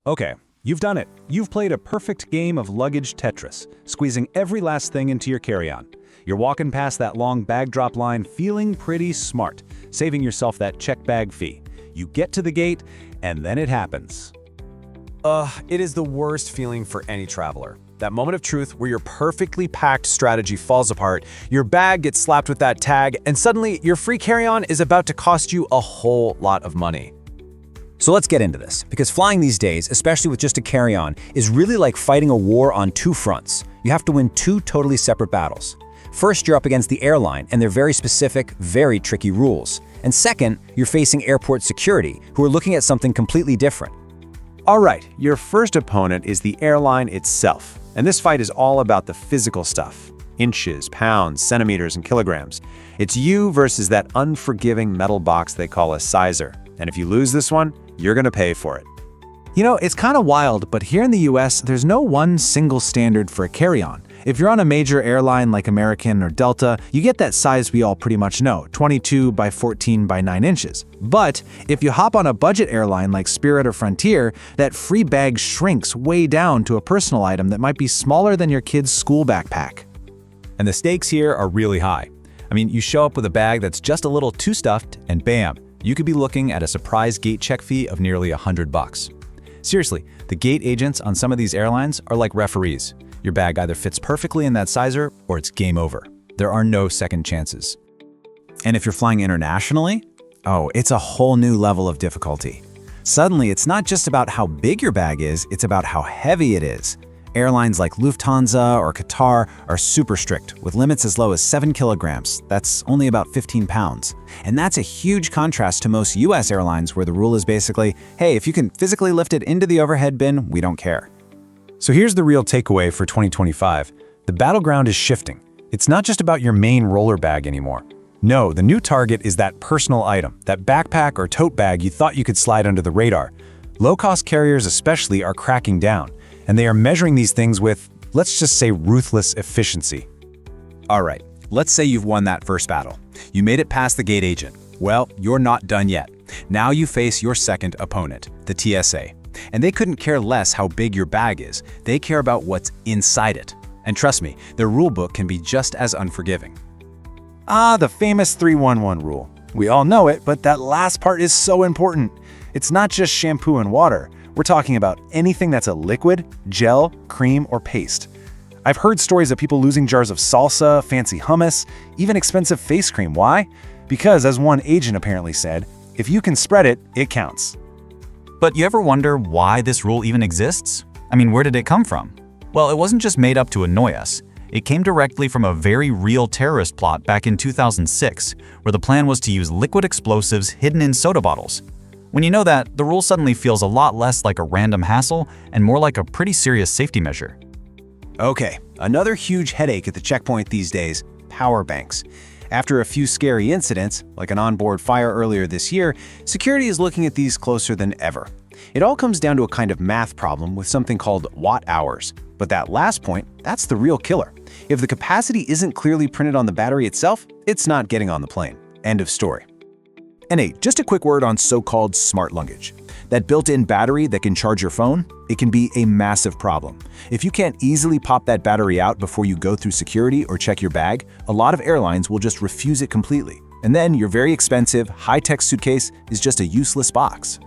Okay, you've done it. You've played a perfect game of luggage Tetris, squeezing every last thing into your carry-on. You're walking past that long bag drop line feeling pretty smart, saving yourself that check bag fee. You get to the gate, and then it happens. It is the worst feeling for any traveler. That moment of truth where your perfectly packed strategy falls apart, your bag gets slapped with that tag, and suddenly your free carry-on is about to cost you a whole lot of money. So let's get into this, because flying these days, especially with just a carry-on, is really like fighting a war on two fronts. You have to win two totally separate battles. First, you're up against the airline and their very specific, very tricky rules. And second, you're facing airport security, who are looking at something completely different. All right, your first opponent is the airline itself. And this fight is all about the physical stuff. Inches, pounds, centimeters, and kilograms. It's you versus that unforgiving metal box they call a sizer. And if you lose this one, you're gonna pay for it. You know, it's kind of wild, but here in the US, there's no one single standard for a carry-on. If you're on a major airline like American or Delta, you get that size we all pretty much know, 22 by 14 by 9 inches. But if you hop on a budget airline like Spirit or Frontier, that free bag shrinks way down to a personal item that might be smaller than your kid's school backpack. And the stakes here are really high. I mean, you show up with a bag that's just a little too stuffed, and bam, you could be looking at a surprise gate check fee of nearly $100. Seriously, the gate agents on some of these airlines are like referees. Your bag either fits perfectly in that sizer or it's game over. There are no second chances. And if you're flying internationally, it's a whole new level of difficulty. Suddenly, it's not just about how big your bag is, it's about how heavy it is. Airlines like Lufthansa or Qatar are super strict, with limits as low as 7 kilograms. That's only about 15 pounds. And that's a huge contrast to most US airlines where the rule is basically, hey, if you can physically lift it into the overhead bin, we don't care. So here's the real takeaway for 2025. The battleground is shifting. It's not just about your main roller bag anymore. No, the new target is that personal item, that backpack or tote bag you thought you could slide under the radar. Low-cost carriers especially are cracking down, and they are measuring these things with, let's just say, ruthless efficiency. All right, let's say you've won that first battle. You made it past the gate agent. Well, you're not done yet. Now you face your second opponent, the TSA. And they couldn't care less how big your bag is. They care about what's inside it. And trust me, their rulebook can be just as unforgiving. The famous 3-1-1 rule. We all know it, but that last part is so important. It's not just shampoo and water. We're talking about anything that's a liquid, gel, cream, or paste. I've heard stories of people losing jars of salsa, fancy hummus, even expensive face cream. Why? Because, as one agent apparently said, if you can spread it, it counts. But you ever wonder why this rule even exists? I mean, where did it come from? Well, it wasn't just made up to annoy us. It came directly from a very real terrorist plot back in 2006, where the plan was to use liquid explosives hidden in soda bottles. When you know that, the rule suddenly feels a lot less like a random hassle and more like a pretty serious safety measure. Okay, another huge headache at the checkpoint these days, power banks. After a few scary incidents, like an onboard fire earlier this year, security is looking at these closer than ever. It all comes down to a kind of math problem with something called watt-hours. But that last point, that's the real killer. If the capacity isn't clearly printed on the battery itself, it's not getting on the plane. End of story. And hey, just a quick word on so-called smart luggage. That built-in battery that can charge your phone, it can be a massive problem. If you can't easily pop that battery out before you go through security or check your bag, a lot of airlines will just refuse it completely. And then your very expensive, high-tech suitcase is just a useless box.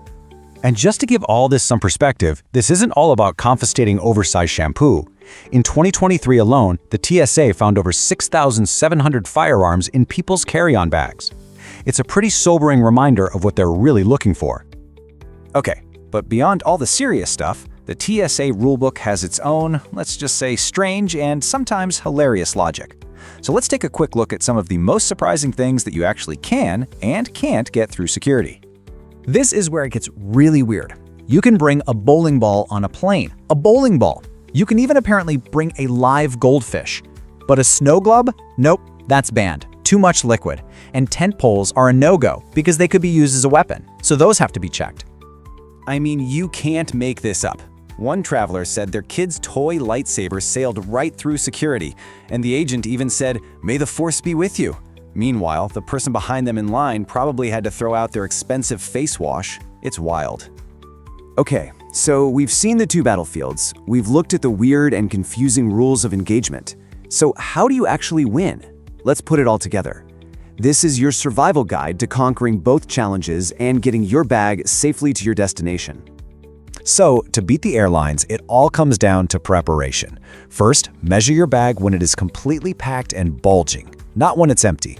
And just to give all this some perspective, this isn't all about confiscating oversized shampoo. In 2023 alone, the TSA found over 6,700 firearms in people's carry-on bags. It's a pretty sobering reminder of what they're really looking for. Okay, but beyond all the serious stuff, the TSA rulebook has its own, let's just say, strange and sometimes hilarious logic. So let's take a quick look at some of the most surprising things that you actually can and can't get through security. This is where it gets really weird. You can bring a bowling ball on a plane. A bowling ball. You can even apparently bring a live goldfish. But a snow globe? Nope, that's banned. Too much liquid. And tent poles are a no-go because they could be used as a weapon. So those have to be checked. I mean, you can't make this up. One traveler said their kid's toy lightsaber sailed right through security, and the agent even said, "May the force be with you." Meanwhile, the person behind them in line probably had to throw out their expensive face wash. It's wild. Okay, So we've seen the two battlefields. We've looked at the weird and confusing rules of engagement. So how do you actually win? Let's put it all together. This is your survival guide to conquering both challenges and getting your bag safely to your destination. So, to beat the airlines, it all comes down to preparation. First, measure your bag when it is completely packed and bulging, not when it's empty.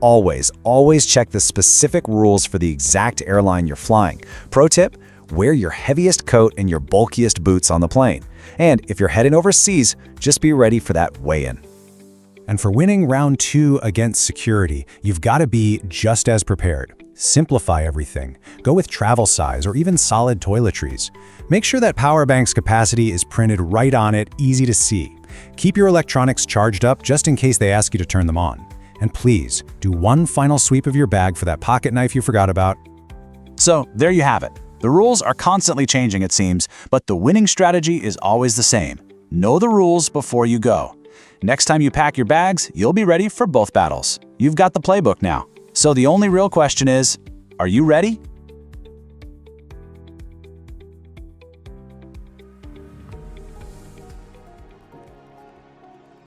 Always check the specific rules for the exact airline you're flying. Pro tip, wear your heaviest coat and your bulkiest boots on the plane. And if you're heading overseas, just be ready for that weigh-in. And for winning round 2 against security, you've got to be just as prepared. Simplify everything. Go with travel size or even solid toiletries. Make sure that power bank's capacity is printed right on it, easy to see. Keep your electronics charged up just in case they ask you to turn them on. And please, do one final sweep of your bag for that pocket knife you forgot about. So, there you have it. The rules are constantly changing, it seems, but the winning strategy is always the same. Know the rules before you go. Next time you pack your bags, you'll be ready for both battles. You've got the playbook now. So the only real question is, are you ready?